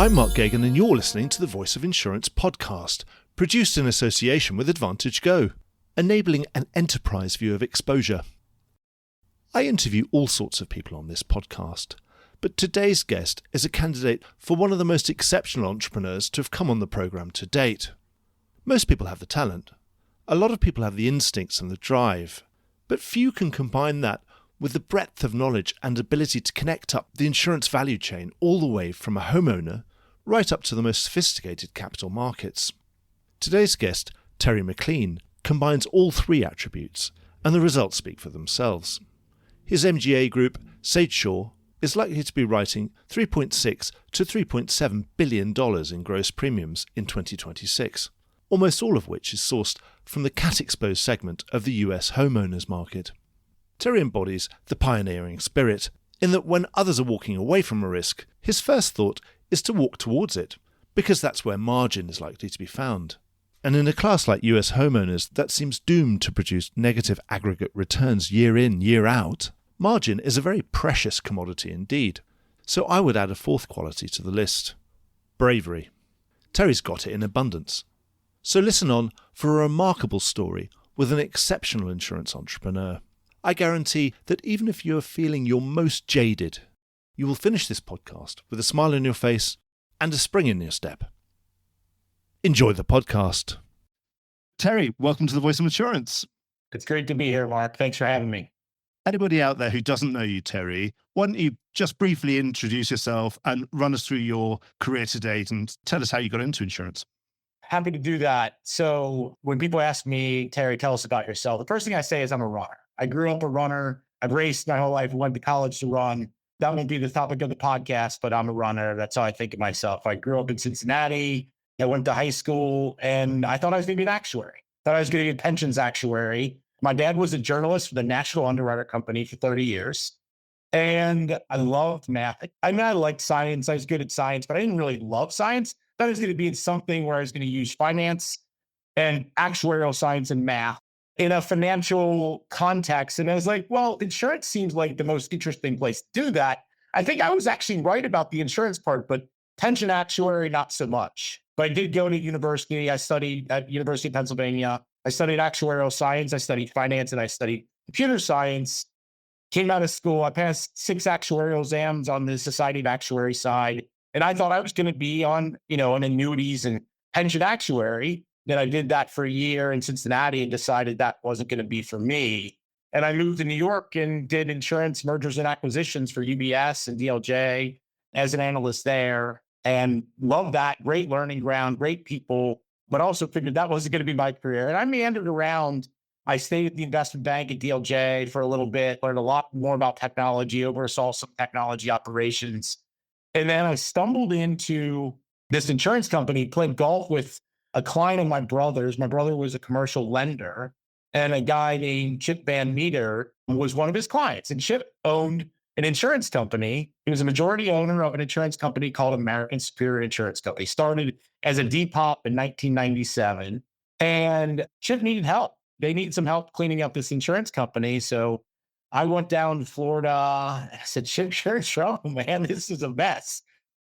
I'm Mark Gagan and you're listening to the Voice of Insurance podcast, produced in association with Advantage Go, enabling an enterprise view of exposure. I interview all sorts of people on this podcast, but today's guest is a candidate for one of the most exceptional entrepreneurs to have come on the programme to date. Most people have the talent. A lot of people have the instincts and the drive, but few can combine that with the breadth of knowledge and ability to connect up the insurance value chain all the way from a homeowner right up to the most sophisticated capital markets. Today's guest, Terry McLean, combines all three attributes, and the results speak for themselves. His MGA group, SageSure, is likely to be writing $3.6 to $3.7 billion in gross premiums in 2026, almost all of which is sourced from the cat-exposed segment of the US homeowners market. Terry embodies the pioneering spirit, in that when others are walking away from a risk, his first thought is to walk towards it, because that's where margin is likely to be found. And in a class like US homeowners that seems doomed to produce negative aggregate returns year in, year out, margin is a very precious commodity indeed. So I would add a fourth quality to the list: bravery. Terry's got it in abundance. So listen on for a remarkable story with an exceptional insurance entrepreneur. I guarantee that even if you are feeling your most jaded, you will finish this podcast with a smile on your face and a spring in your step. Enjoy the podcast. Terry, welcome to the Voice of Insurance. It's great to be here, Mark. Thanks for having me. Anybody out there who doesn't know you, Terry, why don't you just briefly introduce yourself and run us through your career to date and tell us how you got into insurance? Happy to do that. So when people ask me, Terry, tell us about yourself, the first thing I say is I'm a runner. I grew up a runner. I've raced my whole life, went to college to run. That won't be the topic of the podcast, but I'm a runner. That's how I think of myself. I grew up in Cincinnati. I went to high school and I thought I was going to be an actuary. Thought I was going to be a pensions actuary. My dad was a journalist for the National Underwriter Company for 30 years. And I loved math. I mean, I liked science. I was good at science, but I didn't really love science. I thought I was going to be in something where I was going to use finance and actuarial science and math in a financial context. And I was like, well, insurance seems like the most interesting place to do that. I think I was actually right about the insurance part, but pension actuary, not so much. But I did go to university. I studied at University of Pennsylvania. I studied actuarial science. I studied finance and I studied computer science. Came out of school. I passed 6 actuarial exams on the Society of Actuary side. And I thought I was going to be on annuities and pension actuary. Then I did that for a year in Cincinnati and decided that wasn't going to be for me. And I moved to New York and did insurance mergers and acquisitions for UBS and DLJ as an analyst there, and loved that. Great learning ground, great people, but also figured that wasn't going to be my career. And I meandered around. I stayed at the investment bank at DLJ for a little bit, learned a lot more about technology, oversaw some technology operations. And then I stumbled into this insurance company, played golf with a client of my brother's. My brother was a commercial lender, and a guy named Chip Van Meter was one of his clients. And Chip owned an insurance company. He was a majority owner of an insurance company called American Superior Insurance Company. Started as a Depop in 1997. And Chip needed help. They needed some help cleaning up this insurance company. So I went down to Florida. I said, Chip, sure, man, this is a mess.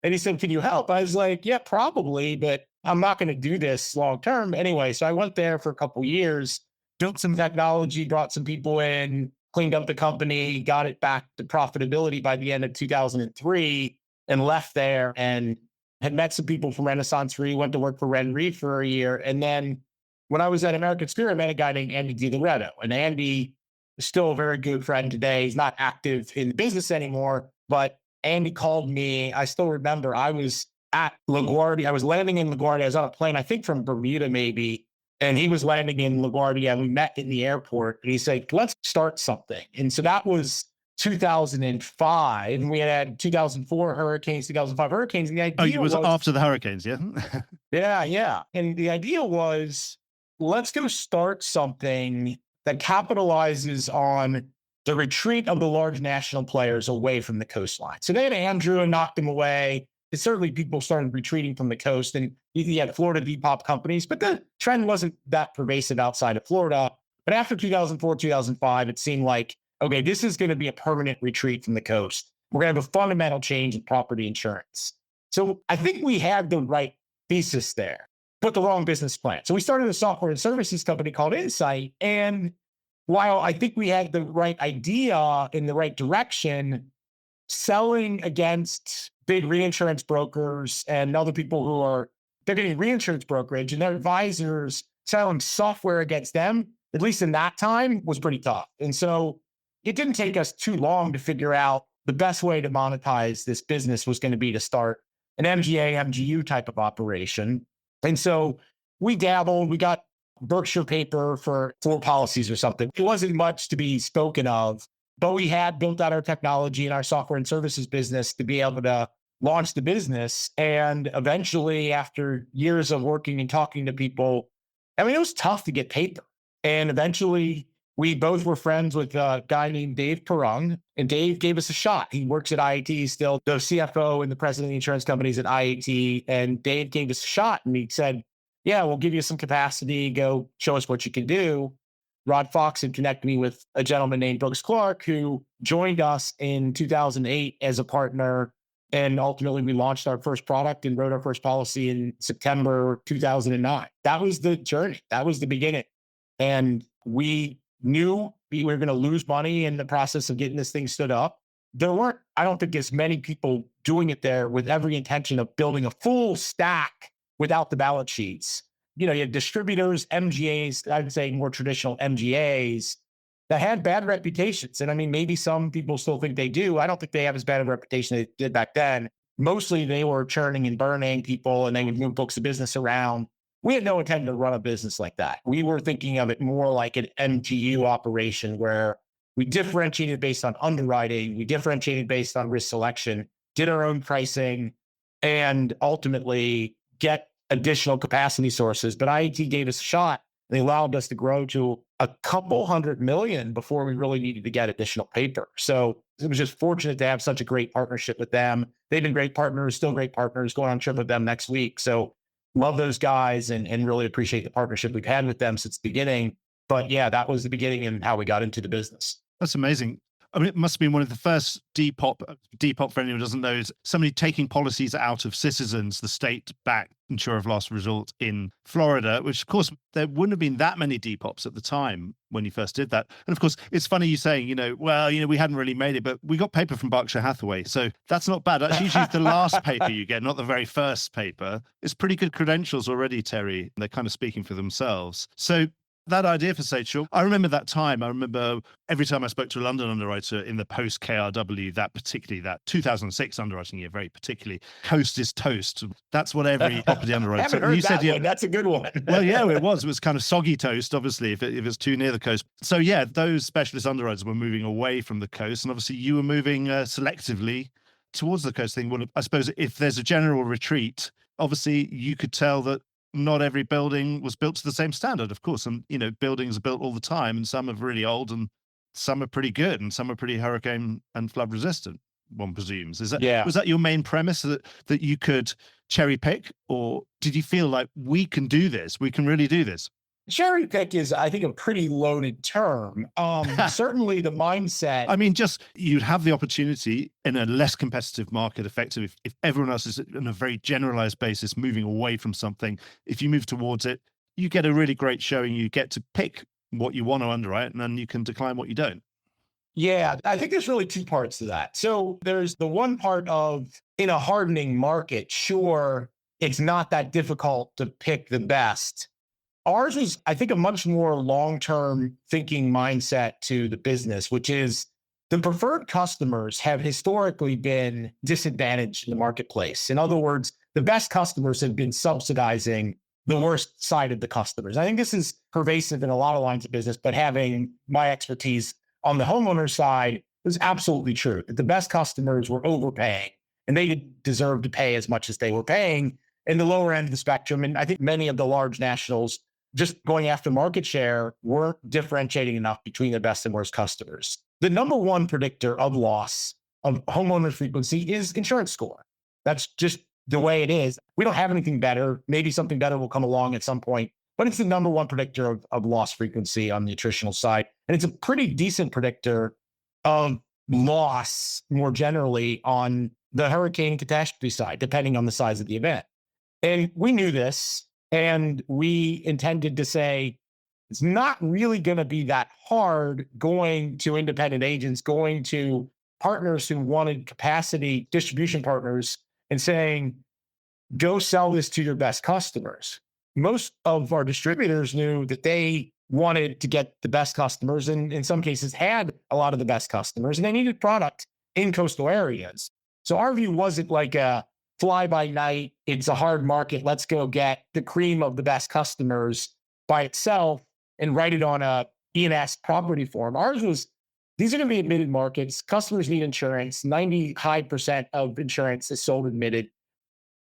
And he said, can you help? I was like, yeah, probably, but I'm not going to do this long term. Anyway, so I went there for a couple of years, built some technology, brought some people in, cleaned up the company, got it back to profitability by the end of 2003, and left there and had met some people from Renaissance Re, went to work for Ren Re for a year. And then when I was at American Superior, I met a guy named Andy DiLoretto. And Andy is still a very good friend today. He's not active in the business anymore, but Andy called me. I still remember I was at LaGuardia. I was landing in LaGuardia. I was on a plane, I think from Bermuda maybe. And he was landing in LaGuardia. And we met in the airport. And he said, let's start something. And so that was 2005. And we had 2004 hurricanes, 2005 hurricanes. And the idea was after the hurricanes, yeah? Yeah. And the idea was, let's go start something that capitalizes on the retreat of the large national players away from the coastline. So they had Andrew and knocked them away. And certainly people started retreating from the coast, and you had Florida Depop companies, but the trend wasn't that pervasive outside of Florida. But after 2004, 2005, it seemed like, okay, this is going to be a permanent retreat from the coast. We're going to have a fundamental change in property insurance. So I think we had the right thesis there, but the wrong business plan. So we started a software and services company called Insight. And while I think we had the right idea in the right direction, selling against big reinsurance brokers and other people who are, they're getting reinsurance brokerage and their advisors selling software against them, at least in that time, was pretty tough. And so it didn't take us too long to figure out the best way to monetize this business was going to be to start an MGA, MGU type of operation. And so we dabbled, we got Berkshire paper for 4 policies or something. It wasn't much to be spoken of, but we had built out our technology and our software and services business to be able to launch the business. And eventually, after years of working and talking to people, I mean, it was tough to get paper. And eventually, we both were friends with a guy named Dave Perung, and Dave gave us a shot. He works at IAT still, the CFO and the president of the insurance companies at IAT. And Dave gave us a shot and he said, yeah, we'll give you some capacity. Go show us what you can do. Rod Fox had connected me with a gentleman named Brooks Clark, who joined us in 2008 as a partner. And ultimately, we launched our first product and wrote our first policy in September 2009. That was the journey. That was the beginning. And we knew we were going to lose money in the process of getting this thing stood up. There weren't, I don't think, as many people doing it there with every intention of building a full stack without the balance sheets. You had distributors, MGAs, I would say more traditional MGAs that had bad reputations. And I mean, maybe some people still think they do. I don't think they have as bad a reputation as they did back then. Mostly they were churning and burning people and they would move books of business around. We had no intent to run a business like that. We were thinking of it more like an MGU operation where we differentiated based on underwriting, we differentiated based on risk selection, did our own pricing, and ultimately get additional capacity sources. But IAT gave us a shot. They allowed us to grow to a couple $100 million before we really needed to get additional paper. So it was just fortunate to have such a great partnership with them. They've been great partners, still great partners, going on a trip with them next week. So love those guys and really appreciate the partnership we've had with them since the beginning. But yeah, that was the beginning and how we got into the business. That's amazing. I mean, it must have been one of the first Depop, for anyone who doesn't know, is somebody taking policies out of Citizens, the state-backed insurer of last resort in Florida, which of course, there wouldn't have been that many Depops at the time when you first did that. And of course, it's funny you saying, we hadn't really made it, but we got paper from Berkshire Hathaway. So that's not bad. That's usually the last paper you get, not the very first paper. It's pretty good credentials already, Terry. They're kind of speaking for themselves. So that idea for SageSure, I remember that time. I remember every time I spoke to a London underwriter in the post KRW, that 2006 underwriting year, very particularly, coast is toast. That's what every property underwriter. I haven't heard that one. That's a good one. Well, yeah, it was. It was kind of soggy toast, obviously, if it's too near the coast. So yeah, those specialist underwriters were moving away from the coast, and obviously you were moving selectively towards the coast thing. Well, I suppose if there's a general retreat, obviously you could tell that not every building was built to the same standard, of course. And, buildings are built all the time, and some are really old and some are pretty good and some are pretty hurricane and flood resistant, one presumes. Was that your main premise, that you could cherry pick, or did you feel like we can do this? We can really do this? Cherry pick is, I think, a pretty loaded term. Certainly the mindset. I mean, just you'd have the opportunity in a less competitive market, effectively, if everyone else is on a very generalized basis moving away from something. If you move towards it, you get a really great showing. You get to pick what you want to underwrite, and then you can decline what you don't. Yeah, I think there's really 2 parts to that. So there's the one part of, in a hardening market, sure, it's not that difficult to pick the best. Ours is, I think, a much more long-term thinking mindset to the business, which is the preferred customers have historically been disadvantaged in the marketplace. In other words, the best customers have been subsidizing the worst side of the customers. I think this is pervasive in a lot of lines of business, but having my expertise on the homeowner side is absolutely true. That the best customers were overpaying and they didn't deserve to pay as much as they were paying in the lower end of the spectrum. And I think many of the large nationals, just going after market share, weren't differentiating enough between the best and worst customers. The number one predictor of loss of homeowner frequency is insurance score. That's just the way it is. We don't have anything better. Maybe something better will come along at some point, but it's the number one predictor of loss frequency on the attritional side. And it's a pretty decent predictor of loss more generally on the hurricane catastrophe side, depending on the size of the event. And we knew this, and we intended to say, it's not really going to be that hard going to independent agents, going to partners who wanted capacity, distribution partners, and saying, go sell this to your best customers. Most of our distributors knew that they wanted to get the best customers, and in some cases had a lot of the best customers, and they needed product in coastal areas. So our view wasn't like a fly by night, it's a hard market, let's go get the cream of the best customers by itself and write it on a E&S property form. Ours was, these are going to be admitted markets. Customers need insurance. 95% of insurance is sold admitted.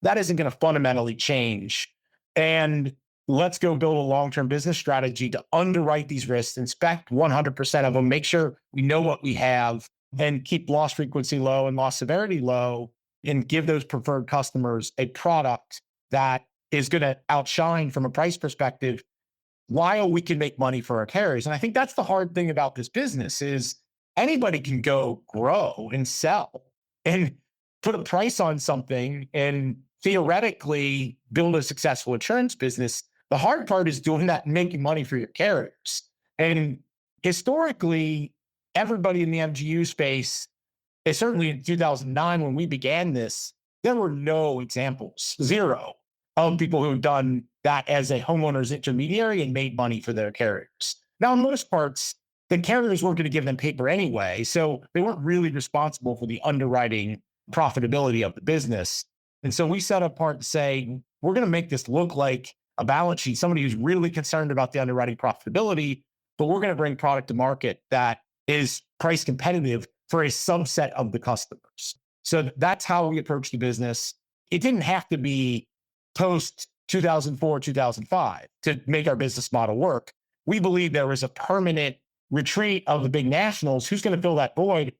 That isn't going to fundamentally change. And let's go build a long-term business strategy to underwrite these risks, inspect 100% of them, make sure we know what we have, and keep loss frequency low and loss severity low, and give those preferred customers a product that is going to outshine from a price perspective while we can make money for our carriers. And I think that's the hard thing about this business is anybody can go grow and sell and put a price on something and theoretically build a successful insurance business. The hard part is doing that and making money for your carriers. And historically, everybody in the MGU space, and certainly in 2009, when we began this, there were no examples, zero, of people who have done that as a homeowner's intermediary and made money for their carriers. Now, in most parts, the carriers weren't going to give them paper anyway, so they weren't really responsible for the underwriting profitability of the business. And so we set apart to say, we're going to make this look like a balance sheet, somebody who's really concerned about the underwriting profitability, but we're going to bring product to market that is price competitive for a subset of the customers. So that's how we approach the business. It didn't have to be post 2004, 2005 to make our business model work. We believe there was a permanent retreat of the big nationals. Who's going to fill that void?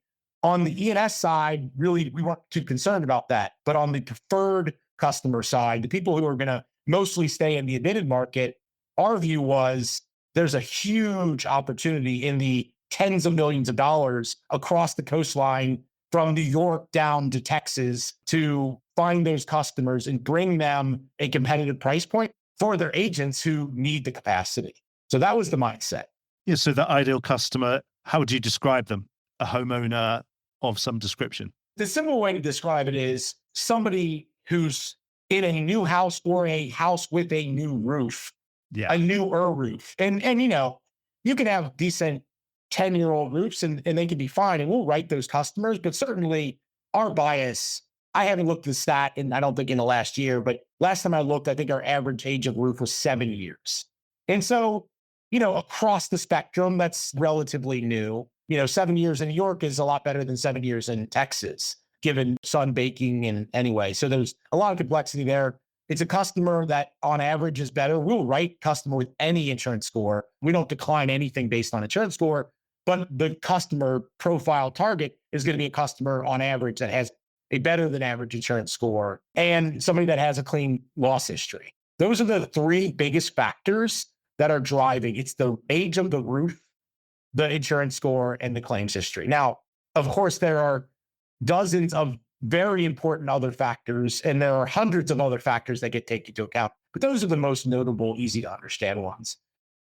On the E&S side, really, we weren't too concerned about that. But on the preferred customer side, the people who are going to mostly stay in the admitted market, our view was there's a huge opportunity in the tens of millions of dollars across the coastline from New York down to Texas to find those customers and bring them a competitive price point for their agents who need the capacity. So that was the mindset. Yeah. So the ideal customer, how would you describe them? A homeowner of some description? The simple way to describe it is somebody who's in a new house or a house with a new roof, a newer roof. And you know, you can have decent 10-year-old roofs and they can be fine. And we'll write those customers, but certainly our bias, I haven't looked at the stat and I don't think in the last year, but last time I looked, I think our average age of roof was 7 years. And so, you know, across the spectrum, that's relatively new. You know, 7 years in New York is a lot better than 7 years in Texas, given sun baking and anyway. So there's a lot of complexity there. It's a customer that on average is better. We'll write customer with any insurance score. We don't decline anything based on insurance score, but the customer profile target is going to be a customer on average that has a better than average insurance score and somebody that has a clean loss history. Those are the three biggest factors that are driving. It's the age of the roof, the insurance score, and the claims history. Now, of course, there are dozens of very important other factors, and there are hundreds of other factors that get taken into account. But those are the most notable, easy to understand ones.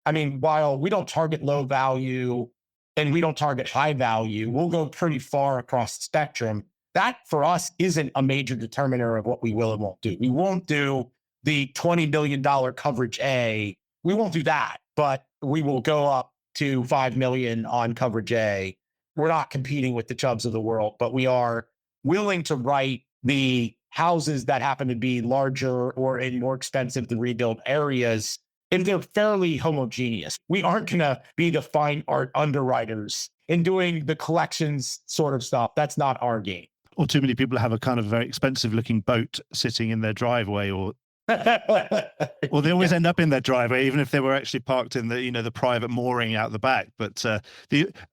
I mean, while we don't target low value and we don't target high value, we'll go pretty far across the spectrum. That for us isn't a major determiner of what we will and won't do. We won't do the $20 million coverage A. We won't do that, but we will go up to $5 million on coverage A. We're not competing with the Chubbs of the world, but we are willing to write the houses that happen to be larger or in more expensive to rebuild areas, and they're fairly homogeneous. We aren't going to be the fine art underwriters in doing the collections sort of stuff. That's not our game. Or too many people have a kind of very expensive looking boat sitting in their driveway, or they always end up in their driveway, even if they were actually parked in the, you know, the private mooring out the back. But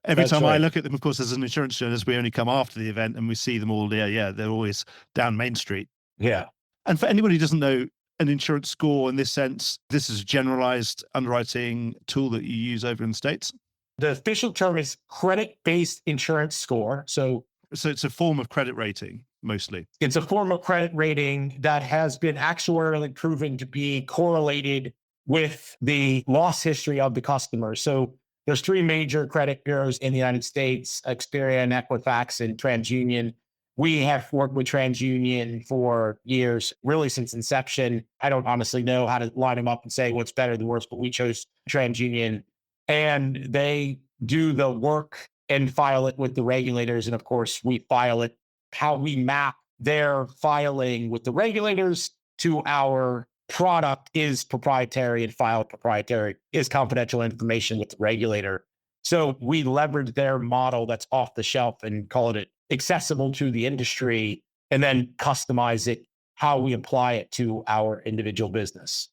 every time I look at them, of course, as an insurance journalist, we only come after the event and we see them all. They're always down Main Street. Yeah. And for anybody who doesn't know an insurance score in this sense, this is a generalized underwriting tool that you use over in the States. The official term is credit-based insurance score. So it's a form of credit rating. mostly? It's a form of credit rating that has been actuarially proven to be correlated with the loss history of the customer. So there's three major credit bureaus in the United States: Experian, Equifax, and TransUnion. We have worked with TransUnion for years, really since inception. I don't honestly know how to line them up and say what's better than worse, but we chose TransUnion. And they do the work and file it with the regulators. And of course, we file it. How we map their filing with the regulators to our product is proprietary, and filed proprietary is confidential information with the regulator. So we leverage their model that's off the shelf and call it accessible to the industry, and then customize it how we apply it to our individual business.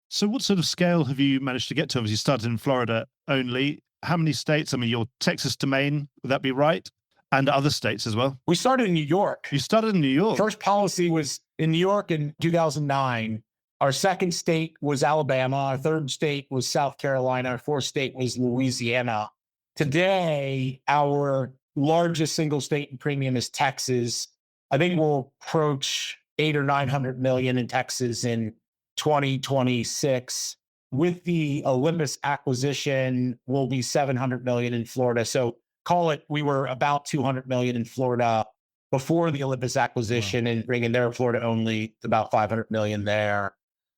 So what sort of scale have you managed to get to? Obviously, you started in Florida only. How many states? I mean, you're Texas to Maine, would that be right? And other states as well? We started in New York. You started in New York? First policy was in New York in 2009. Our second state was Alabama. Our third state was South Carolina. Our fourth state was Louisiana. Today, our largest single state in premium is Texas. I think we'll approach 800 or 900 million in Texas in 2026. With the Olympus acquisition, we'll be 700 million in Florida. So call it, we were about 200 million in Florida before the Olympus acquisition, and bringing their Florida only about 500 million there.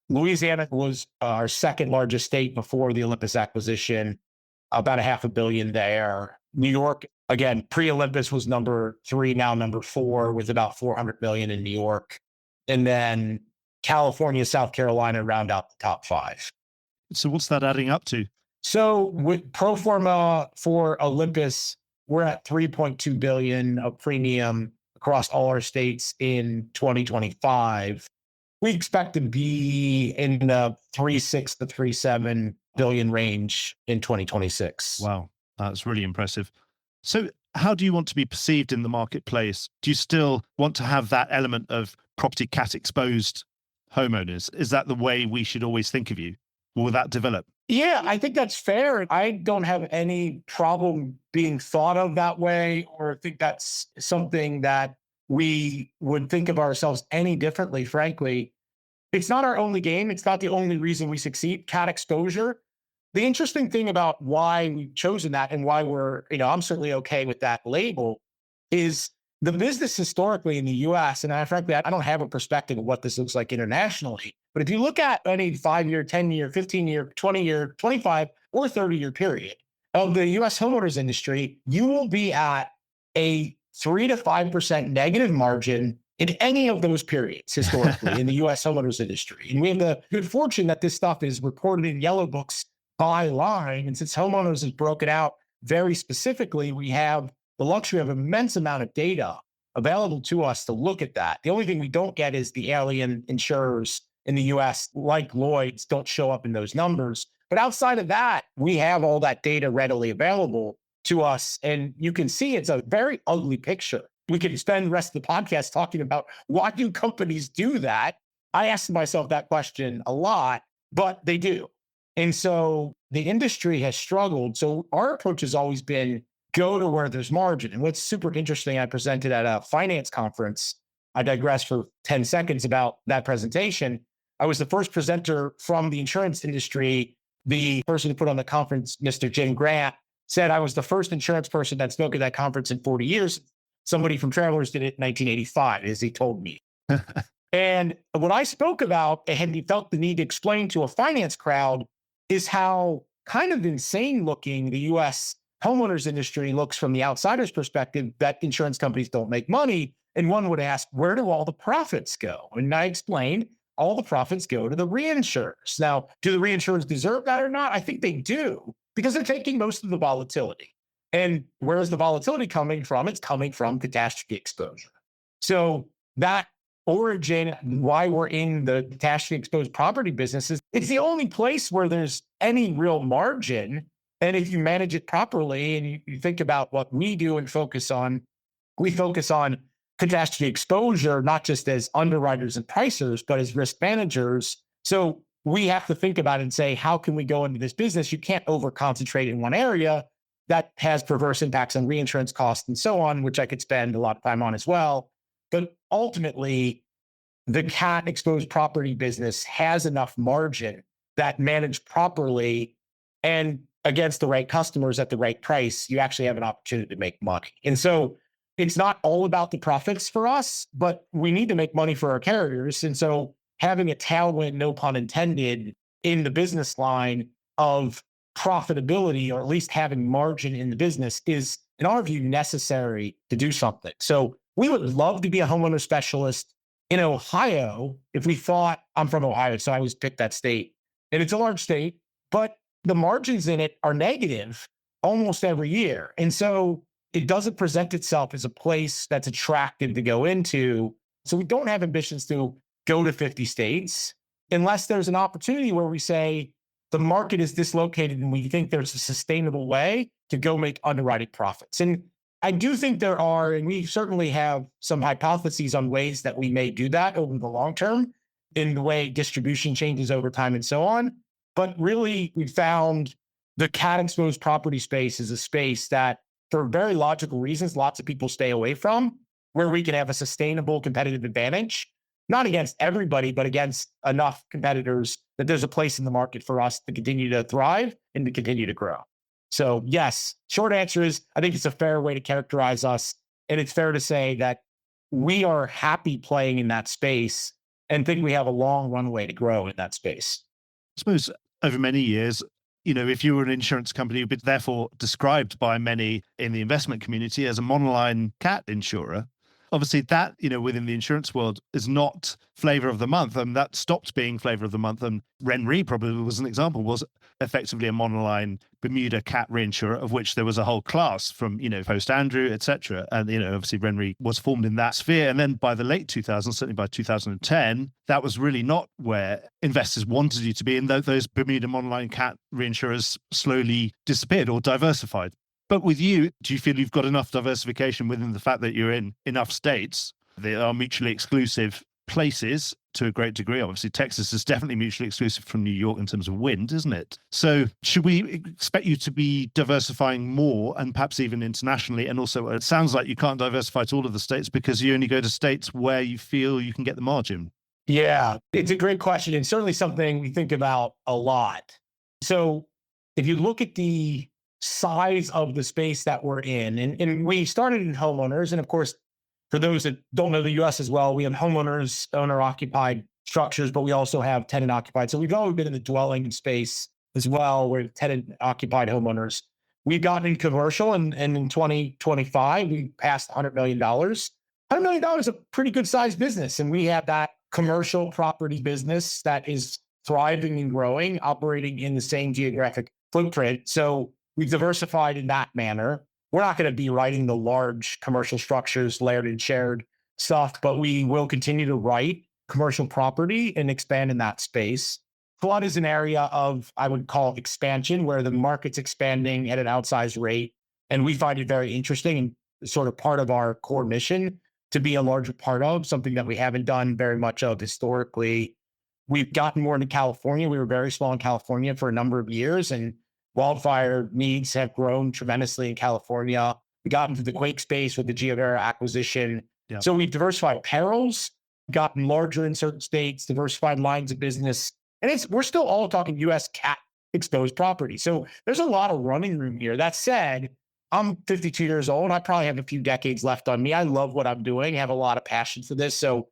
Louisiana was our second largest state before the Olympus acquisition, about $500 million there. New York, again, pre-Olympus was number 3, now number 4, with about 400 million in New York. And then California, South Carolina round out the top 5. So what's that adding up to? So with pro forma for Olympus, we're at 3.2 billion of premium across all our states in 2025. We expect to be in the 3.6 to 3.7 billion range in 2026. Wow, that's really impressive. So how do you want to be perceived in the marketplace? Do you still want to have that element of property cat exposed homeowners? Is that the way we should always think of you? Will that develop? Yeah, I think that's fair. I don't have any problem being thought of that way, or think that's something that we would think of ourselves any differently, frankly. It's not our only game. It's not the only reason we succeed. Cat exposure. The interesting thing about why we've chosen that, and why we're, I'm certainly okay with that label, is the business historically in the US, and frankly, I don't have a perspective of what this looks like internationally, but if you look at any 5-year, 10-year, 15-year, 20-year, 25 or 30-year period of the US homeowners industry, you will be at a 3 to 5% negative margin in any of those periods historically in the US homeowners industry. And we have the good fortune that this stuff is reported in yellow books by line. And since homeowners is broken out very specifically, we have the luxury of an immense amount of data available to us to look at that. The only thing we don't get is the alien insurers in the US, like Lloyd's, don't show up in those numbers. But outside of that, we have all that data readily available to us. And you can see it's a very ugly picture. We could spend the rest of the podcast talking about why do companies do that? I ask myself that question a lot, but they do. And so the industry has struggled. So our approach has always been go to where there's margin. And what's super interesting, I presented at a finance conference. I digress for 10 seconds about that presentation. I was the first presenter from the insurance industry. The person who put on the conference, Mr. Jim Grant, said I was the first insurance person that spoke at that conference in 40 years. Somebody from Travelers did it in 1985, as he told me. And what I spoke about, and he felt the need to explain to a finance crowd, is how kind of insane looking the US homeowners industry looks from the outsider's perspective, that insurance companies don't make money. And one would ask, where do all the profits go? And I explained, all the profits go to the reinsurers. Now, do the reinsurers deserve that or not? I think they do, because they're taking most of the volatility. And where is the volatility coming from? It's coming from catastrophe exposure. So that origin, why we're in the catastrophe exposed property businesses, it's the only place where there's any real margin. And if you manage it properly and you think about what we do and focus on, we focus on catastrophe exposure, not just as underwriters and pricers, but as risk managers. So we have to think about it and say, how can we go into this business? You can't over concentrate in one area. That has perverse impacts on reinsurance costs and so on, which I could spend a lot of time on as well. But ultimately, the cat exposed property business has enough margin that managed properly and against the right customers at the right price, you actually have an opportunity to make money. And so it's not all about the profits for us, but we need to make money for our carriers. And so having a tailwind, no pun intended, in the business line of profitability, or at least having margin in the business, is, in our view, necessary to do something. So we would love to be a homeowner specialist in Ohio if we thought, I'm from Ohio, so I always pick that state. And it's a large state, but the margins in it are negative almost every year. And so it doesn't present itself as a place that's attractive to go into. So we don't have ambitions to go to 50 states unless there's an opportunity where we say the market is dislocated and we think there's a sustainable way to go make underwriting profits. And I do think there are, and we certainly have some hypotheses on ways that we may do that over the long term in the way distribution changes over time and so on. But really, we found the cat exposed property space is a space that, for very logical reasons, lots of people stay away from, where we can have a sustainable competitive advantage, not against everybody, but against enough competitors that there's a place in the market for us to continue to thrive and to continue to grow. So yes, short answer is, I think it's a fair way to characterize us. And it's fair to say that we are happy playing in that space and think we have a long runway to grow in that space. I suppose over many years, if you were an insurance company, you'd be therefore described by many in the investment community as a monoline cat insurer. Obviously, that, within the insurance world is not flavor of the month. And that stopped being flavor of the month. And RenRe probably was an example, was effectively a monoline Bermuda cat reinsurer, of which there was a whole class from, post Andrew, et cetera. And, obviously RenRe was formed in that sphere. And then by the late 2000s, certainly by 2010, that was really not where investors wanted you to be. And those Bermuda monoline cat reinsurers slowly disappeared or diversified. But with you, do you feel you've got enough diversification within the fact that you're in enough states that are mutually exclusive places to a great degree? Obviously, Texas is definitely mutually exclusive from New York in terms of wind, isn't it? So should we expect you to be diversifying more and perhaps even internationally? And also, it sounds like you can't diversify to all of the states because you only go to states where you feel you can get the margin. Yeah, it's a great question, and certainly something we think about a lot. So if you look at the size of the space that we're in, and we started in homeowners, and of course, for those that don't know the US as well, we have homeowners, owner-occupied structures, but we also have tenant-occupied. So we've always been in the dwelling space as well, where tenant-occupied homeowners. We've gotten in commercial, and in 2025, we passed $100 million. $100 million is a pretty good-sized business, and we have that commercial property business that is thriving and growing, operating in the same geographic footprint. So we've diversified in that manner. We're not going to be writing the large commercial structures, layered and shared stuff, but we will continue to write commercial property and expand in that space. Flood is an area of, I would call, expansion, where the market's expanding at an outsized rate. And we find it very interesting and sort of part of our core mission to be a larger part of, something that we haven't done very much of historically. We've gotten more into California. We were very small in California for a number of years, and wildfire needs have grown tremendously in California. We got into the quake space with the GeoVera acquisition. Yeah. So we've diversified perils, gotten larger in certain states, diversified lines of business. And we're still all talking US cat exposed property. So there's a lot of running room here. That said, I'm 52 years old. I probably have a few decades left on me. I love what I'm doing. I have a lot of passion for this. So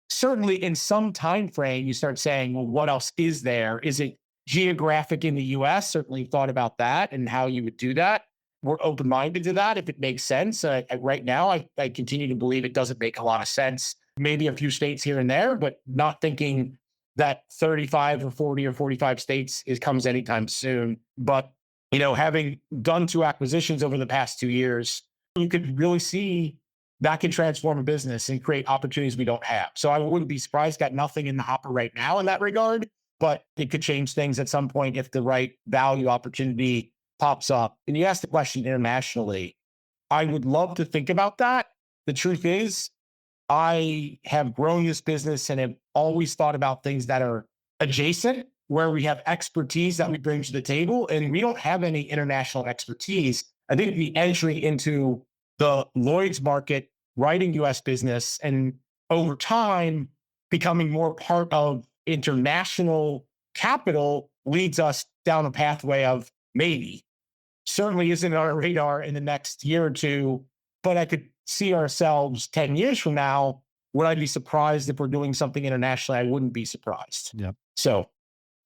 certainly in some time frame, you start saying, well, what else is there? Is it geographic in the US? Certainly thought about that and how you would do that. We're open-minded to that if it makes sense. Right now, I continue to believe it doesn't make a lot of sense. Maybe a few states here and there, but not thinking that 35 or 40 or 45 states comes anytime soon. But, having done 2 acquisitions over the past 2 years, you could really see that can transform a business and create opportunities we don't have. So I wouldn't be surprised, got nothing in the hopper right now in that regard, but it could change things at some point if the right value opportunity pops up. And you asked the question internationally. I would love to think about that. The truth is, I have grown this business and have always thought about things that are adjacent, where we have expertise that we bring to the table, and we don't have any international expertise. I think the entry into the Lloyd's market writing US business, and over time, becoming more part of international capital leads us down a pathway of maybe. Certainly isn't on our radar in the next year or two, but I could see ourselves 10 years from now. Would I be surprised if we're doing something internationally? I wouldn't be surprised. Yeah. So,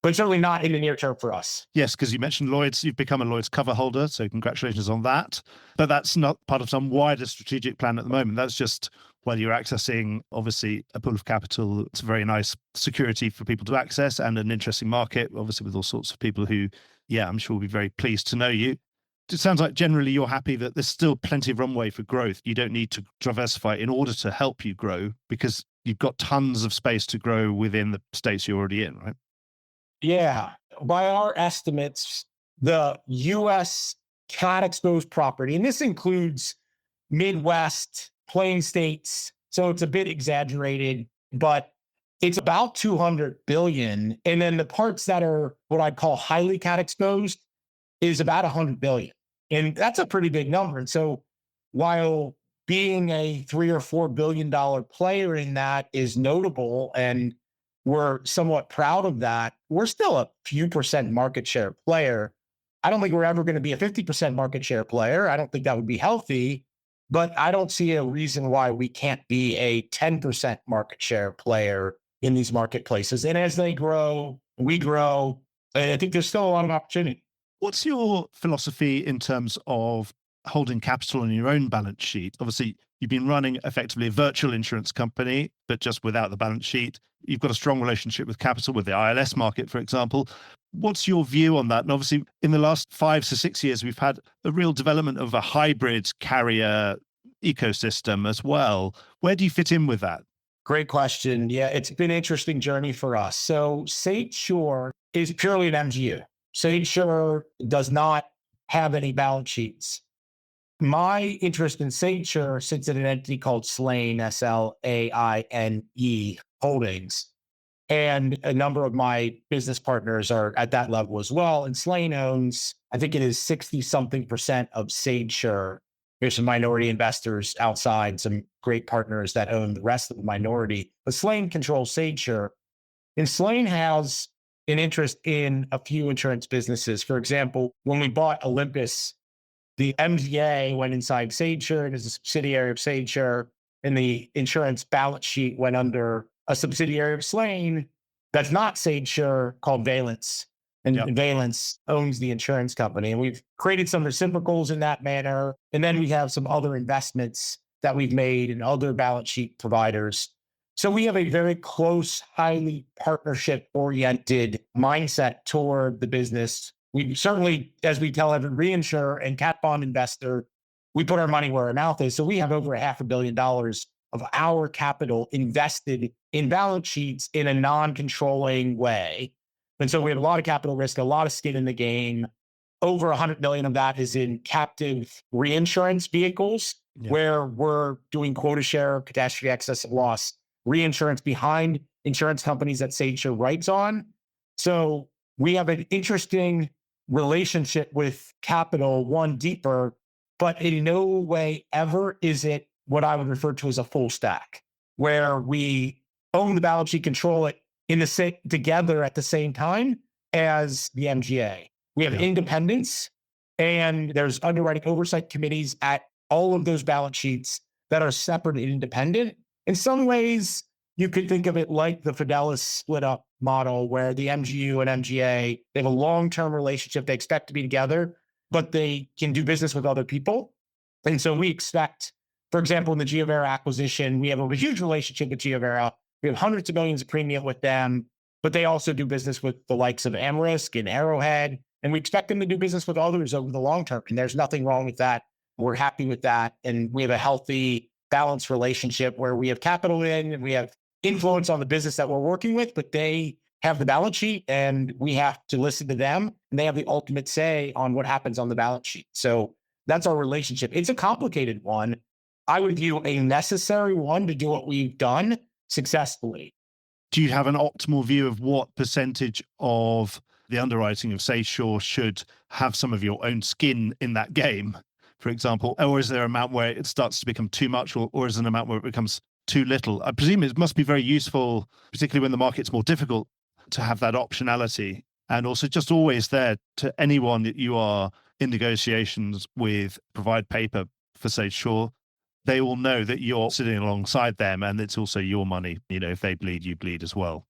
but certainly not in the near term for us. Yes, because you mentioned Lloyd's, you've become a Lloyd's cover holder, so congratulations on that. But that's not part of some wider strategic plan at the moment. That's just, well, you're accessing, obviously, a pool of capital. It's a very nice security for people to access and an interesting market, obviously, with all sorts of people who, yeah, I'm sure will be very pleased to know you. It sounds like generally you're happy that there's still plenty of runway for growth. You don't need to diversify in order to help you grow because you've got tons of space to grow within the states you're already in, right? Yeah. By our estimates, the US cat exposed property, and this includes Midwest, plain states, so it's a bit exaggerated, but it's about 200 billion. And then the parts that are what I'd call highly cat exposed is about 100 billion. And that's a pretty big number. And so while being a $3 or $4 billion player in that is notable, and we're somewhat proud of that, we're still a few percent market share player. I don't think we're ever going to be a 50% market share player. I don't think that would be healthy, but I don't see a reason why we can't be a 10% market share player in these marketplaces. And as they grow, we grow. And I think there's still a lot of opportunity. What's your philosophy in terms of holding capital on your own balance sheet? Obviously, you've been running effectively a virtual insurance company, but just without the balance sheet. You've got a strong relationship with capital, with the ILS market, for example. What's your view on that? And obviously, in the last 5 to 6 years, we've had a real development of a hybrid carrier ecosystem as well. Where do you fit in with that? Great question. Yeah, it's been an interesting journey for us. So SageSure is purely an MGU. SageSure does not have any balance sheets. My interest in SageSure sits in an entity called Slaine, Slaine Holdings. And a number of my business partners are at that level as well. And Slaine owns, I think it is 60-something% of SageSure. There's some minority investors outside, some great partners that own the rest of the minority. But Slaine controls SageSure. And Slaine has an interest in a few insurance businesses. For example, when we bought Olympus, the MGA went inside SageSure. It is a subsidiary of SageSure, and the insurance balance sheet went under a subsidiary of Slaine that's not SageSure called Valence. And Valence owns the insurance company. And we've created some reciprocals in that manner. And then we have some other investments that we've made in other balance sheet providers. So we have a very close, highly partnership-oriented mindset toward the business. We certainly, as we tell every reinsurer and cat bond investor, we put our money where our mouth is. So we have over $500 million of our capital invested in balance sheets in a non-controlling way. And so we have a lot of capital risk, a lot of skin in the game. Over 100 million of that is in captive reinsurance vehicles, where we're doing quota share, catastrophe excess of loss reinsurance behind insurance companies that SageSure writes on. So we have an interesting relationship with capital, one deeper, but in no way ever is it what I would refer to as a full stack, where we own the balance sheet, control it together at the same time as the MGA. We have independence, and there's underwriting oversight committees at all of those balance sheets that are separate and independent. In some ways, you could think of it like the Fidelis split up model, where the MGU and MGA, they have a long-term relationship. They expect to be together, but they can do business with other people. And so we expect, for example, in the Giovera acquisition, we have a huge relationship with Giovera. We have hundreds of millions of premium with them, but they also do business with the likes of Amrisk and Arrowhead. And we expect them to do business with others over the long term. And there's nothing wrong with that. We're happy with that. And we have a healthy, balanced relationship where we have capital in and we have influence on the business that we're working with, but they have the balance sheet and we have to listen to them, and they have the ultimate say on what happens on the balance sheet. So that's our relationship. It's a complicated one. I would view a necessary one to do what we've done successfully. Do you have an optimal view of what percentage of the underwriting of SageSure should have some of your own skin in that game? for example? Or is there an amount where it starts to become too much, or is there an amount where it becomes too little? I presume it must be very useful, particularly when the market's more difficult, to have that optionality, and also just always there to anyone that you are in negotiations with, provide paper for SageSure. They all know that you're sitting alongside them, and it's also your money. If they bleed, you bleed as well.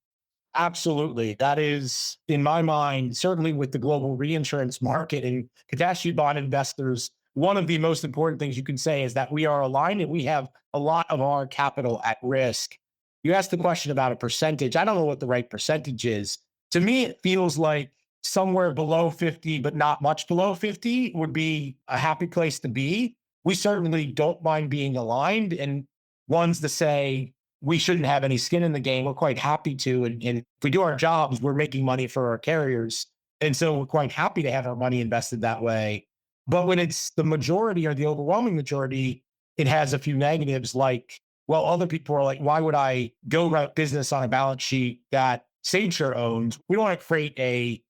Absolutely. That is, in my mind, certainly with the global reinsurance market and catastrophe bond investors, one of the most important things you can say is that we are aligned and we have a lot of our capital at risk. You asked the question about a percentage. I don't know what the right percentage is. To me, it feels like somewhere below 50, but not much below 50 would be a happy place to be. We certainly don't mind being aligned, and ones to say we shouldn't have any skin in the game. We're quite happy to. And if we do our jobs, we're making money for our carriers. And so we're quite happy to have our money invested that way. But when it's the majority or the overwhelming majority, it has a few negatives like, well, other people are like, why would I go route business on a balance sheet that SageSure owns? We don't want to create a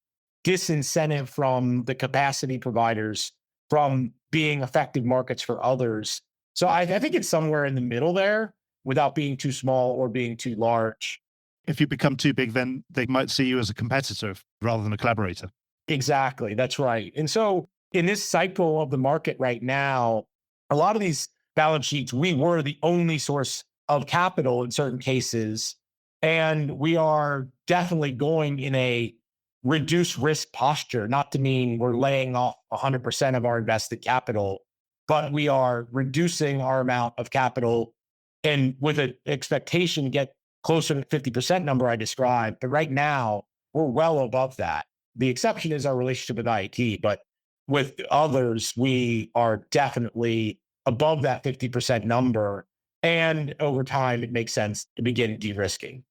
disincentive from the capacity providers from being effective markets for others. So I think it's somewhere in the middle there without being too small or being too large. If you become too big, then they might see you as a competitor rather than a collaborator. Exactly. That's right. And so in this cycle of the market right now, a lot of these balance sheets, we were the only source of capital in certain cases. And we are definitely going in a reduced risk posture, not to mean we're laying off 100% of our invested capital, but we are reducing our amount of capital and with an expectation to get closer to the 50% number I described. But right now, we're well above that. The exception is our relationship with IAT, but with others, we are definitely above that 50% number. And over time, it makes sense to begin de-risking.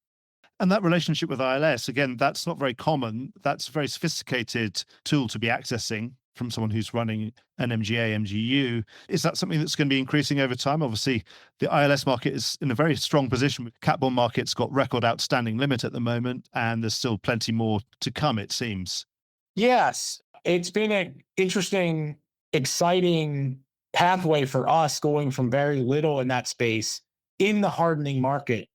And that relationship with ILS, again, that's not very common. That's a very sophisticated tool to be accessing from someone who's running an MGA, MGU. Is that something that's going to be increasing over time? Obviously, the ILS market is in a very strong position. Cat bond market's got record outstanding limit at the moment, and there's still plenty more to come, it seems. Yes, it's been an interesting, exciting pathway for us going from very little in that space in the hardening market.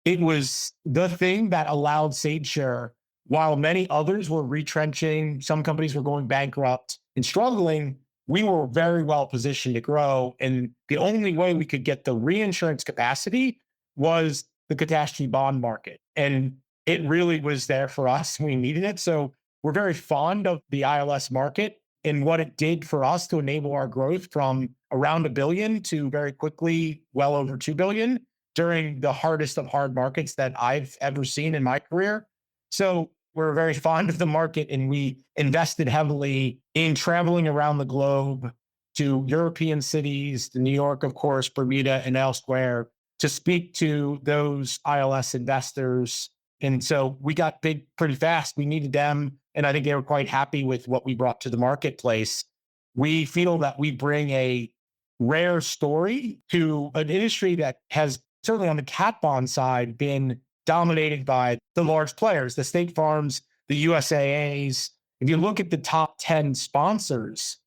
It was the thing that allowed SageSure, while many others were retrenching, some companies were going bankrupt and struggling, we were very well positioned to grow. And the only way we could get the reinsurance capacity was the catastrophe bond market. And it really was there for us. We needed it. So we're very fond of the ILS market and what it did for us to enable our growth from around $1 billion to very quickly well over $2 billion during the hardest of hard markets that I've ever seen in my career. So we're very fond of the market, and we invested heavily in traveling around the globe to European cities, to New York, of course, Bermuda, and elsewhere to speak to those ILS investors. And so we got big pretty fast. We needed them, and I think they were quite happy with what we brought to the marketplace. We feel that we bring a rare story to an industry that has, certainly on the cat bond side, been dominated by the large players, the State Farms, the USAAs. If you look at the top 10 sponsors,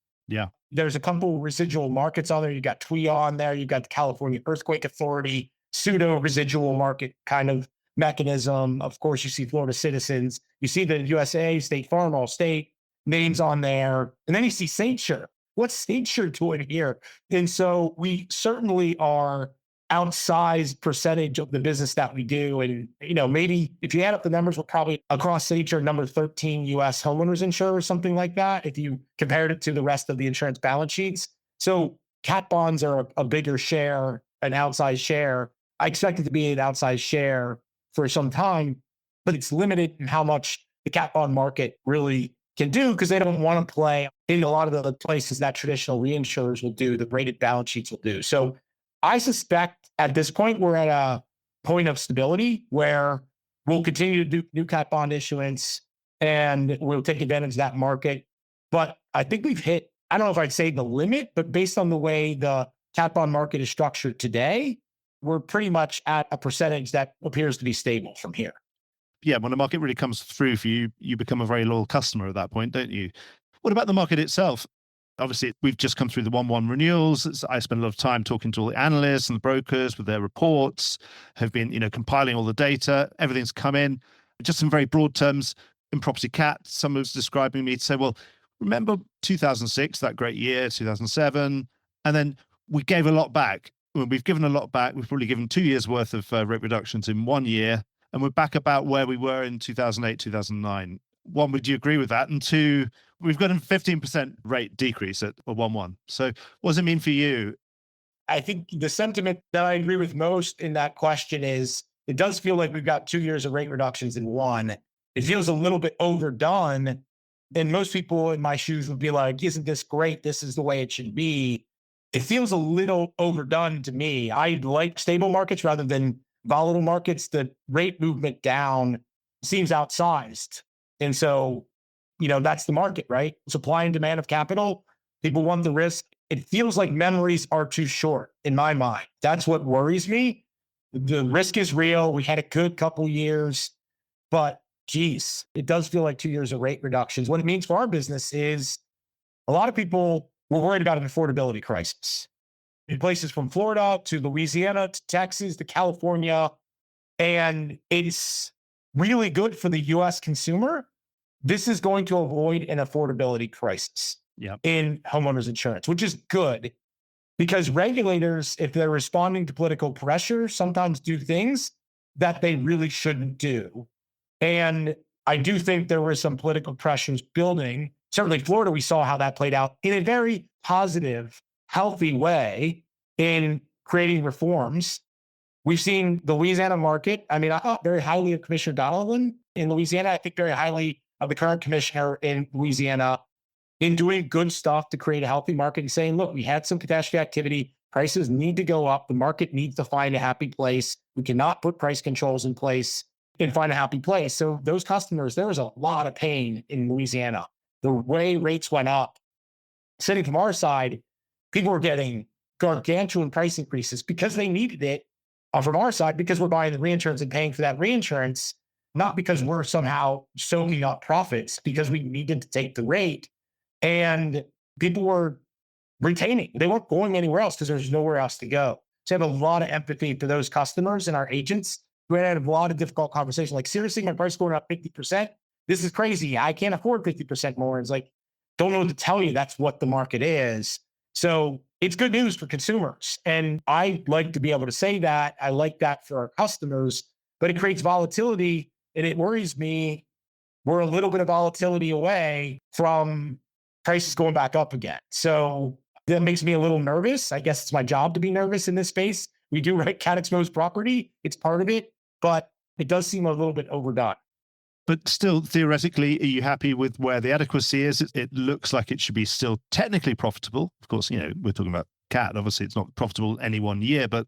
there's a couple residual markets on there. You've got TWIA on there. You've got the California Earthquake Authority, pseudo residual market kind of mechanism. Of course, you see Florida Citizens. You see the USAA, State Farm, Allstate names on there. And then you see SageSure. What's SageSure doing here? And so we certainly are outsized percentage of the business that we do. And, maybe if you add up the numbers, we're probably across SageSure number 13 US homeowners insurer or something like that, if you compared it to the rest of the insurance balance sheets. So cat bonds are a bigger share, an outsized share. I expect it to be an outsized share for some time, but it's limited in how much the cat bond market really can do because they don't want to play in a lot of the places that traditional reinsurers will do, the rated balance sheets will do. So I suspect at this point, we're at a point of stability where we'll continue to do new cat bond issuance and we'll take advantage of that market. But I think we've hit, I don't know if I'd say the limit, but based on the way the cat bond market is structured today, we're pretty much at a percentage that appears to be stable from here. Yeah, when the market really comes through for you, you become a very loyal customer at that point, don't you? What about the market itself? Obviously, we've just come through the 1/1 renewals. I spent a lot of time talking to all the analysts and the brokers with their reports, have been, compiling all the data. Everything's come in. Just in very broad terms, in property cat, someone was describing me to say, well, remember 2006, that great year, 2007, and then we gave a lot back. Well, we've given a lot back. We've probably given 2 years worth of rate reductions in 1 year, and we're back about where we were in 2008, 2009. One, would you agree with that? And two, we've got a 15% rate decrease at 1/1. So what does it mean for you? I think the sentiment that I agree with most in that question is it does feel like we've got 2 years of rate reductions in one. It feels a little bit overdone. And most people in my shoes would be like, isn't this great? This is the way it should be. It feels a little overdone to me. I like stable markets rather than volatile markets. The rate movement down seems outsized. And so, that's the market, right? Supply and demand of capital. People want the risk. It feels like memories are too short in my mind. That's what worries me. The risk is real. We had a good couple years, but geez, it does feel like 2 years of rate reductions. What it means for our business is a lot of people were worried about an affordability crisis in places from Florida to Louisiana to Texas to California. And it's really good for the US consumer. This is going to avoid an affordability crisis in homeowners insurance, which is good because regulators, if they're responding to political pressure, sometimes do things that they really shouldn't do. And I do think there were some political pressures building. Certainly Florida, we saw how that played out in a very positive, healthy way in creating reforms. We've seen the Louisiana market. I mean, I thought very highly of Commissioner Donovan in Louisiana. I think very highly of the current commissioner in Louisiana in doing good stuff to create a healthy market and saying, look, we had some catastrophe activity. Prices need to go up. The market needs to find a happy place. We cannot put price controls in place and find a happy place. So those customers, there was a lot of pain in Louisiana. The way rates went up, sitting from our side, people were getting gargantuan price increases because they needed it from our side because we're buying the reinsurance and paying for that reinsurance, not because we're somehow soaking up profits, because we needed to take the rate. And people were retaining. They weren't going anywhere else because there's nowhere else to go. So I have a lot of empathy for those customers and our agents who had a lot of difficult conversations. Like, seriously, my price is going up 50%. This is crazy. I can't afford 50% more. It's like, don't know what to tell you. That's what the market is. So it's good news for consumers. And I like to be able to say that. I like that for our customers, but it creates volatility. And it worries me. We're a little bit of volatility away from prices going back up again. So that makes me a little nervous. I guess it's my job to be nervous in this space. We do write cat exposed property. It's part of it, but it does seem a little bit overdone. But still, theoretically, are you happy with where the adequacy is? It looks like it should be still technically profitable. Of course, we're talking about cat. Obviously, it's not profitable any 1 year, but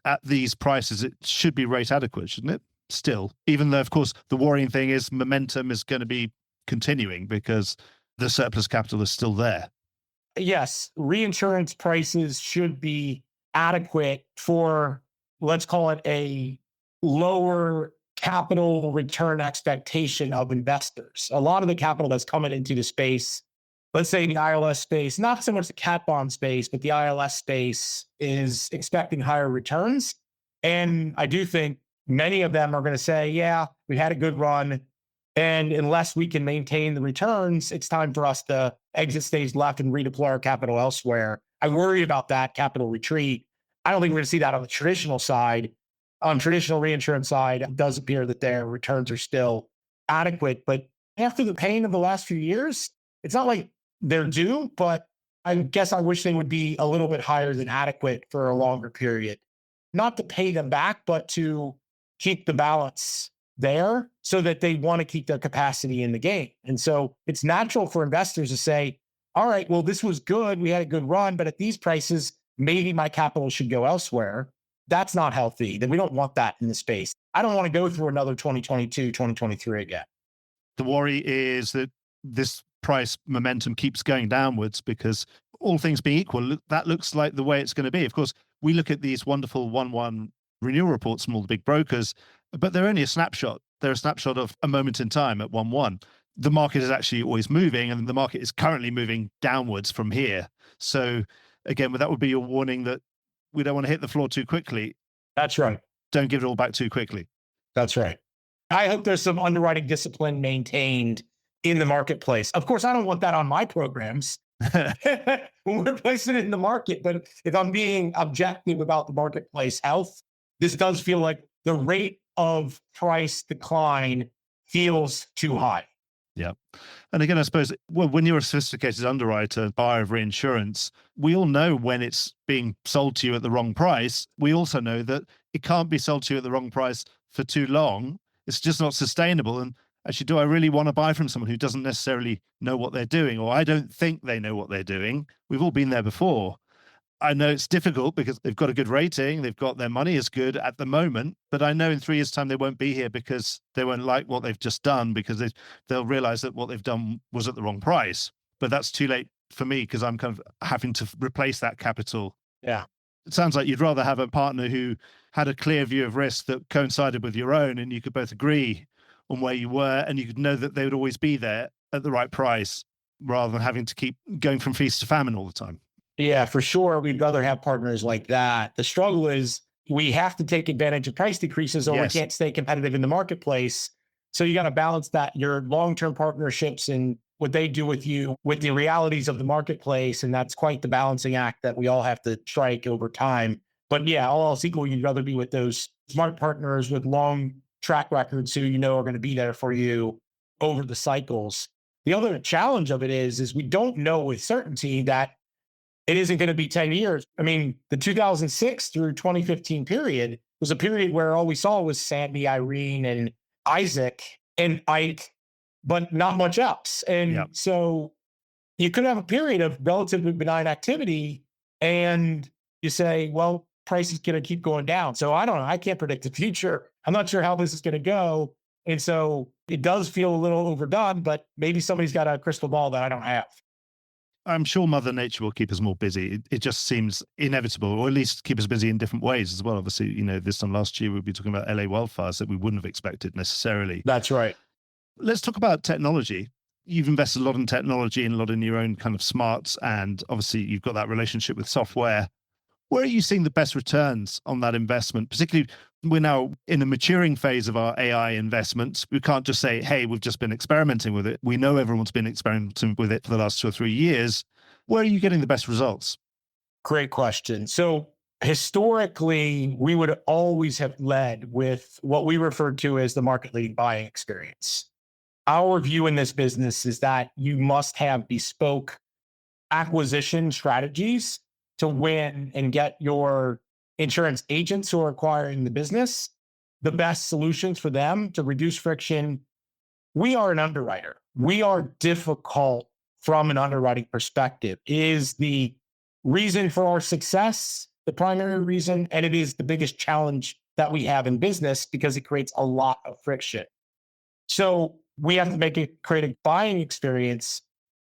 at these prices, it should be rate adequate, shouldn't it? Still, even though, of course, the worrying thing is momentum is going to be continuing because the surplus capital is still there. Yes, reinsurance prices should be adequate for, let's call it a lower capital return expectation of investors. A lot of the capital that's coming into the space, let's say the ILS space, not so much the cat bond space, but the ILS space is expecting higher returns. And I do think many of them are going to say, yeah, we had a good run. And unless we can maintain the returns, it's time for us to exit stage left and redeploy our capital elsewhere. I worry about that capital retreat. I don't think we're going to see that on the traditional side. On traditional reinsurance side, it does appear that their returns are still adequate. But after the pain of the last few years, it's not like they're due, but I guess I wish they would be a little bit higher than adequate for a longer period. Not to pay them back, but to keep the balance there so that they want to keep their capacity in the game. And so it's natural for investors to say, all right, well, this was good. We had a good run, but at these prices, maybe my capital should go elsewhere. That's not healthy. Then we don't want that in the space. I don't want to go through another 2022, 2023 again. The worry is that this price momentum keeps going downwards because all things being equal, that looks like the way it's going to be. Of course, we look at these wonderful 1/1 renewal reports from all the big brokers, but they're only a snapshot. They're a snapshot of a moment in time at 1/1. the market is actually always moving, and the market is currently moving downwards from here. So again, that would be your warning that we don't want to hit the floor too quickly. That's right. Don't give it all back too quickly. That's right. I hope there's some underwriting discipline maintained in the marketplace. Of course, I don't want that on my programs when we're placing it in the market. But if I'm being objective about the marketplace health, this does feel like the rate of price decline feels too high. Yeah. And again, I suppose, well, when you're a sophisticated underwriter, buyer of reinsurance, we all know when it's being sold to you at the wrong price. We also know that it can't be sold to you at the wrong price for too long. It's just not sustainable. And actually, do I really want to buy from someone who doesn't necessarily know what they're doing? Or I don't think they know what they're doing. We've all been there before. I know it's difficult because they've got a good rating. They've got their money is good at the moment, but I know in 3 years' time, they won't be here because they won't like what they've just done, because they'll realize that what they've done was at the wrong price. But that's too late for me because I'm kind of having to replace that capital. Yeah. It sounds like you'd rather have a partner who had a clear view of risk that coincided with your own, and you could both agree on where you were, and you could know that they would always be there at the right price, rather than having to keep going from feast to famine all the time. Yeah, for sure. We'd rather have partners like that. The struggle is we have to take advantage of price decreases, or Yes. we can't stay competitive in the marketplace. So you got to balance that, your long-term partnerships and what they do with you, with the realities of the marketplace. And that's quite the balancing act that we all have to strike over time. But yeah, all else equal, you'd rather be with those smart partners with long track records who you know are going to be there for you over the cycles. The other challenge of it is we don't know with certainty that it isn't going to be 10 years. I mean, the 2006 through 2015 period was a period where all we saw was Sandy, Irene, and Isaac and Ike, but not much else. And so you could have a period of relatively benign activity, and you say, well, price is going to keep going down. So I don't know. I can't predict the future. I'm not sure how this is going to go. And so it does feel a little overdone, but maybe somebody's got a crystal ball that I don't have. I'm sure Mother Nature will keep us more busy. It just seems inevitable, or at least keep us busy in different ways as well. Obviously, this time last year, we'd be talking about LA wildfires that we wouldn't have expected necessarily. That's right. Let's talk about technology. You've invested a lot in technology and a lot in your own kind of smarts, and obviously you've got that relationship with software. Where are you seeing the best returns on that investment? Particularly, we're now in a maturing phase of our AI investments. We can't just say, hey, we've just been experimenting with it. We know everyone's been experimenting with it for the last 2 or 3 years. Where are you getting the best results? Great question. So historically, we would always have led with what we referred to as the market leading buying experience. Our view in this business is that you must have bespoke acquisition strategies to win and get your insurance agents who are acquiring the business the best solutions for them to reduce friction. We are an underwriter. We are difficult from an underwriting perspective. It is the reason for our success, the primary reason, and it is the biggest challenge that we have in business because it creates a lot of friction. So we have to create a buying experience.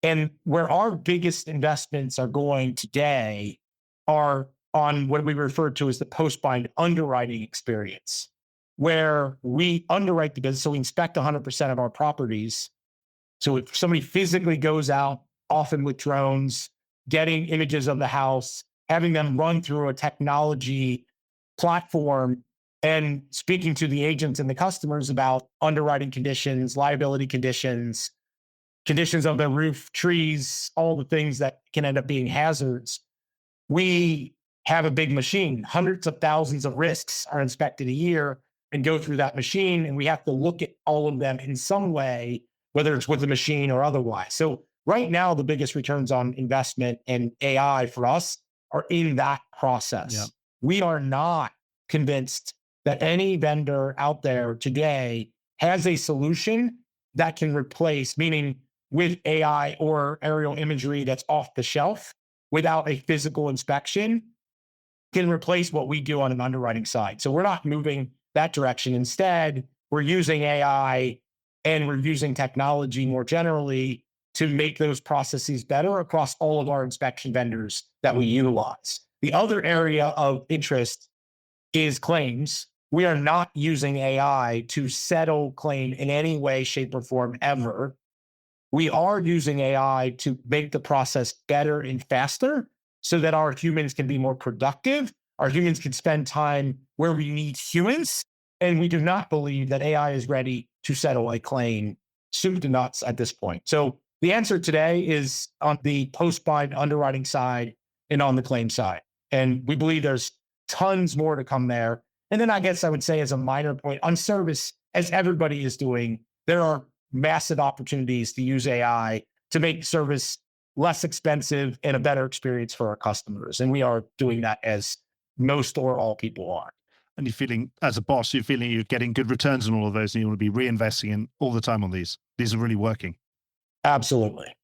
And where our biggest investments are going today are on what we refer to as the post-bind underwriting experience, where we underwrite the business. So we inspect 100% of our properties. So if somebody physically goes out, often with drones, getting images of the house, having them run through a technology platform and speaking to the agents and the customers about underwriting conditions, liability conditions, conditions of the roof, trees, all the things that can end up being hazards. We have a big machine. Hundreds of thousands of risks are inspected a year and go through that machine. And we have to look at all of them in some way, whether it's with the machine or otherwise. So right now, the biggest returns on investment in AI for us are in that process. Yeah. We are not convinced that any vendor out there today has a solution that can replace, meaning with AI or aerial imagery that's off the shelf without a physical inspection, can replace what we do on an underwriting side. So we're not moving that direction. Instead, we're using AI and we're using technology more generally to make those processes better across all of our inspection vendors that we utilize. The other area of interest is claims. We are not using AI to settle claim in any way, shape, or form ever. We are using AI to make the process better and faster so that our humans can be more productive. Our humans can spend time where we need humans. And we do not believe that AI is ready to settle a claim soup to nuts at this point. So the answer today is on the post-bind underwriting side and on the claim side. And we believe there's tons more to come there. And then I guess I would say as a minor point on service, as everybody is doing, there are massive opportunities to use AI to make service less expensive and a better experience for our customers. And we are doing that as most or all people are. And you're feeling, as a boss, you're feeling you're getting good returns on all of those, and you want to be reinvesting in all the time on these. These are really working. Absolutely.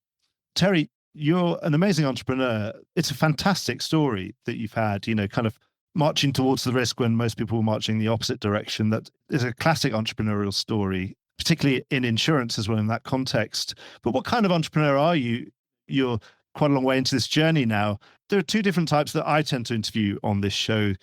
Terry, you're an amazing entrepreneur. It's a fantastic story that you've had, kind of marching towards the risk when most people were marching the opposite direction. That is a classic entrepreneurial story, particularly in insurance as well in that context. But what kind of entrepreneur are you? You're quite a long way into this journey now. There are two different types that I tend to interview on this show.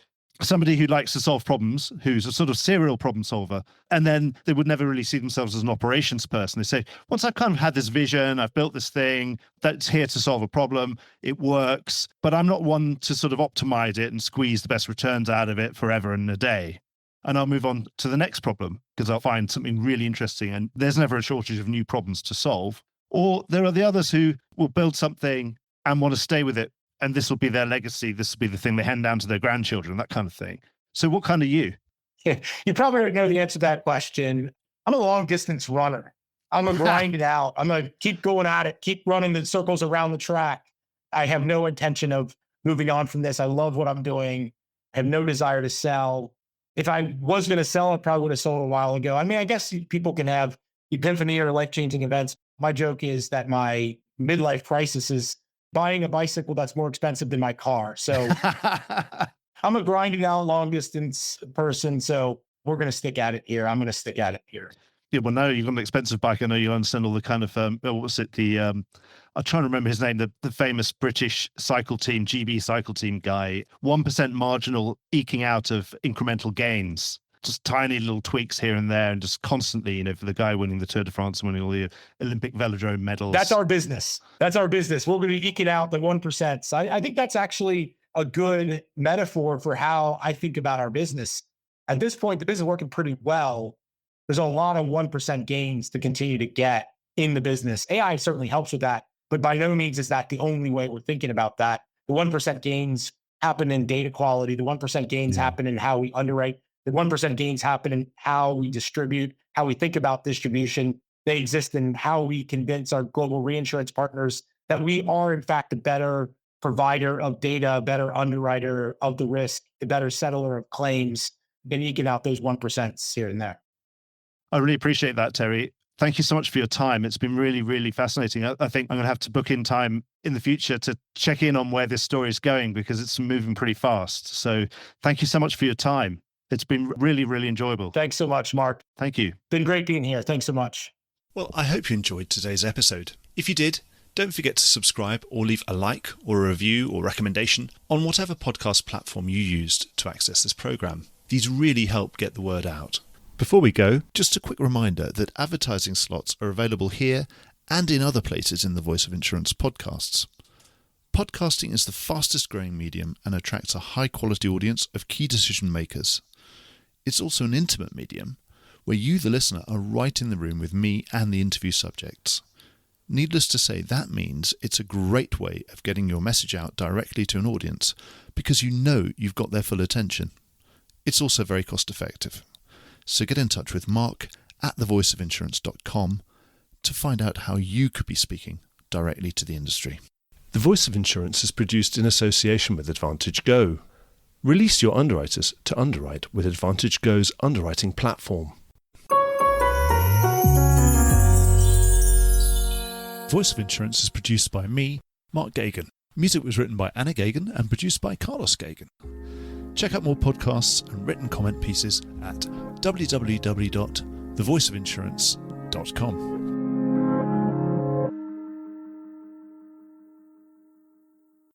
Somebody who likes to solve problems, who's a sort of serial problem solver, and then they would never really see themselves as an operations person. They say, once I've kind of had this vision, I've built this thing that's here to solve a problem, it works, but I'm not one to sort of optimize it and squeeze the best returns out of it forever and a day. And I'll move on to the next problem because I'll find something really interesting, and there's never a shortage of new problems to solve. Or there are the others who will build something and want to stay with it, and this will be their legacy. This will be the thing they hand down to their grandchildren, that kind of thing. So what kind are you? Yeah, you probably already know the answer to that question. I'm a long distance runner. I'm going to grind it out. I'm going to keep going at it, keep running the circles around the track. I have no intention of moving on from this. I love what I'm doing. I have no desire to sell. If I was going to sell, I probably would have sold a while ago. I mean, I guess people can have epiphany or life-changing events. My joke is that my midlife crisis is buying a bicycle that's more expensive than my car. So I'm a grinding out long distance person. So we're going to stick at it here. I'm going to stick at it here. Yeah, well, now you've got an expensive bike. I know you understand all the kind of, what was it? I'm trying to remember his name, the famous British cycle team, GB cycle team guy, 1% marginal eking out of incremental gains. Just tiny little tweaks here and there, and just constantly, for the guy winning the Tour de France and winning all the Olympic velodrome medals. That's our business. That's our business. We're going to eke it out the 1%. So I think that's actually a good metaphor for how I think about our business. At this point, the business is working pretty well. There's a lot of 1% gains to continue to get in the business. AI certainly helps with that, but by no means is that the only way we're thinking about that. The 1% gains happen in data quality. The 1% gains happen in how we underwrite. The 1% gains happen in how we distribute, how we think about distribution. They exist in how we convince our global reinsurance partners that we are, in fact, a better provider of data, a better underwriter of the risk, a better settler of claims, and eking out those 1% here and there. I really appreciate that, Terry. Thank you so much for your time. It's been really, really fascinating. I think I'm going to have to book in time in the future to check in on where this story is going because it's moving pretty fast. So thank you so much for your time. It's been really, really enjoyable. Thanks so much, Mark. Thank you. Been great being here. Thanks so much. Well, I hope you enjoyed today's episode. If you did, don't forget to subscribe or leave a like or a review or recommendation on whatever podcast platform you used to access this program. These really help get the word out. Before we go, just a quick reminder that advertising slots are available here and in other places in the Voice of Insurance podcasts. Podcasting is the fastest growing medium and attracts a high quality audience of key decision makers. It's also an intimate medium where you, the listener, are right in the room with me and the interview subjects. Needless to say, that means it's a great way of getting your message out directly to an audience because you know you've got their full attention. It's also very cost effective. So get in touch with Mark at thevoiceofinsurance.com to find out how you could be speaking directly to the industry. The Voice of Insurance is produced in association with Advantage Go. Release your underwriters to underwrite with Advantage Go's underwriting platform. Voice of Insurance is produced by me, Mark Gagan. Music was written by Anna Gagan and produced by Carlos Gagan. Check out more podcasts and written comment pieces at www.thevoiceofinsurance.com.